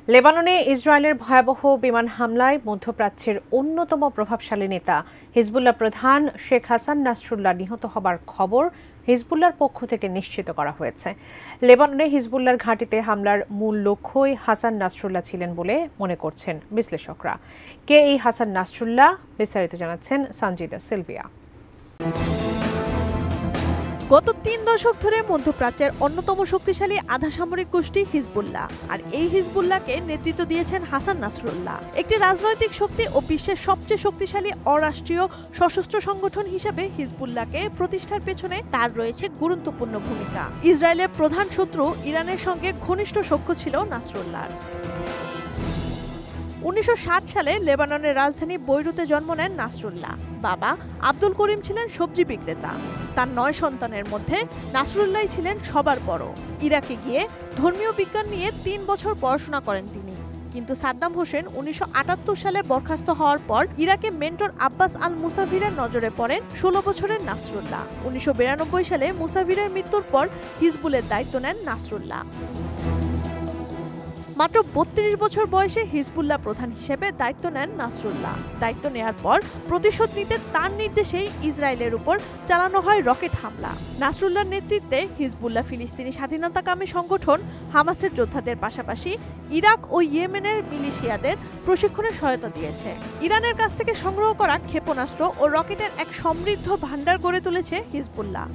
লেবাননে ইসরায়েলের ভয়াবহ বিমান হামলায় মধ্যপ্রাচ্যের অন্যতম প্রভাবশালী নেতা হিজবুল্লাহ প্রধান শেখ হাসান নাসরুল্লাহ নিহত হবার খবর হিজবুল্লাহর পক্ষ থেকে নিশ্চিত করা হয়েছে। লেবাননে হিজবুল্লাহর ঘাঁটিতে হামলার মূল লক্ষ্যই হাসান নাসরুল্লাহ ছিলেন বলে মনে করছেন বিশ্লেষকরা। কে এই হাসান নাসরুল্লাহ, বিস্তারিত জানাচ্ছেন সঞ্জিদা সিলভিয়া। গত ৩ দশক ধরে মধ্যপ্রাচ্যের অন্যতম শক্তিশালী আধা সামরিক গোষ্ঠী হিজবুল্লাহ, আর এই হিজবুল্লাহকে নেতৃত্ব দিয়েছেন হাসান নাসরুল্লাহ। একটি রাজনৈতিক শক্তি ও বিশ্বের সবচেয়ে শক্তিশালী অরাষ্ট্রীয় সশস্ত্র সংগঠন হিসেবে হিজবুল্লাহকে প্রতিষ্ঠার পেছনে তার রয়েছে গুরুত্বপূর্ণ ভূমিকা। ইসরায়েলের প্রধান শত্রু ইরানের সঙ্গে ঘনিষ্ঠ সখ্য ছিল নাসরুল্লাহর। ১৯৬০ সালে লেবাননের রাজধানী বৈরুতে জন্ম নেন নাসরুল্লাহ। বাবা আব্দুল করিম ছিলেন সবজি বিক্রেতা। তার ৯ সন্তানের মধ্যে নাসরুল্লাহ ছিলেন সবার বড়। ইরাকে গিয়ে ধর্মীয় বিজ্ঞান নিয়ে ৩ বছর পড়াশোনা করেন তিনি। কিন্তু সাদ্দাম হোসেন ১৯৭৮ সালে বরখাস্ত হওয়ার পর ইরাকে মেন্টর আব্বাস আল মুসাভিরের নজরে পড়েন ১৬ বছরের নাসরুল্লাহ। ১৯৯২ সালে মুসাভিরের মৃত্যুর পর হিজবুলের দায়িত্ব নেন নাসরুল্লাহ। মাত্র ৩২ বছর বয়সে হিজবুল্লাহ প্রধান হিসেবে দায়িত্ব নেন নাসরুল্লাহ। দায়িত্ব নেয়ার পর প্রতিশোধ নিতে তার নির্দেশেই ইসরায়েলের উপর চালানো হয় রকেট হামলা। নাসরুল্লাহর নেতৃত্বে হিজবুল্লাহ ফিলিস্তিনি স্বাধীনতাকামী সংগঠন হামাসের যোদ্ধাদের পাশাপাশি ইরাক ও ইয়েমেনের মিলিশিয়াদের প্রশিক্ষণে সহায়তা দিয়েছে। ইরানের কাছ থেকে সংগ্রহ করা ক্ষেপণাস্ত্র ও রকেটের এক সমৃদ্ধ ভান্ডার গড়ে তুলেছে হিজবুল্লাহ।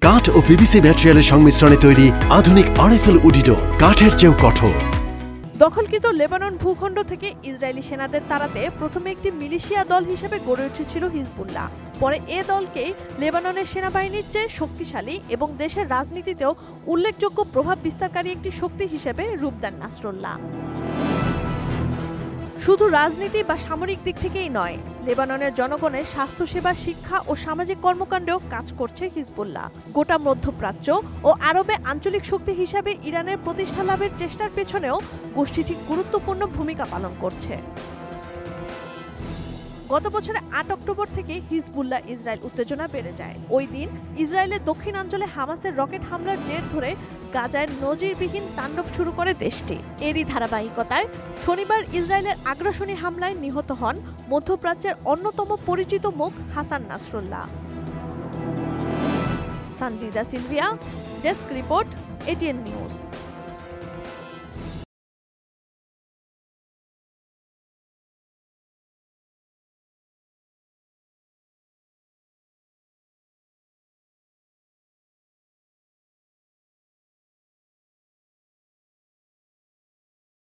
কাঠ ও পিভিসি ম্যাটেরিয়ালের সংমিশ্রণে তৈরি আধুনিক আরএফএল উডিডোর, কাঠের চেয়েও কঠোর। দখলকৃত লেবানন ভূখণ্ড থেকে ইসরায়েলি সেনাদের তাড়াতে প্রথমে একটি মিলিশিয়া দল হিসেবে গড়ে উঠেছিল হিজবুল্লাহ। পরে এ দলকেই লেবাননের সেনাবাহিনীর চেয়ে শক্তিশালী এবং দেশের রাজনীতিতেও উল্লেখযোগ্য প্রভাব বিস্তারকারী একটি শক্তি হিসেবে রূপ দেন নাসরুল্লাহ। শুধু রাজনীতি বা সামরিক দিক থেকেই নয়, লেবাননের জনগণের স্বাস্থ্যসেবা, শিক্ষা ও সামাজিক কর্মকাণ্ডেও কাজ করছে হিজবুল্লাহ। গোটা মধ্যপ্রাচ্য ও আরবে আঞ্চলিক শক্তি হিসাবে ইরানের প্রতিষ্ঠা লাভের চেষ্টার পেছনেও গোষ্ঠীটি গুরুত্বপূর্ণ ভূমিকা পালন করছে। গত বছরের ৮ অক্টোবর থেকে হিজবুল্লাহ ইসরায়েল উত্তেজনা বেড়ে যায়। ওই দিন ইসরায়েলের দক্ষিণাঞ্চলে হামাসের রকেট হামলার জের ধরে গাজায় নজিরবিহীন তাণ্ডব শুরু করে দেশটি। এরই ধারাবাহিকতায় শনিবার ইসরায়েলের আগ্রাসনী হামলায় নিহত হন মধ্যপ্রাচ্যের অন্যতম পরিচিত মুখ Hasan Nasrullah. Sanjida Sylvia, desk report, ATN news.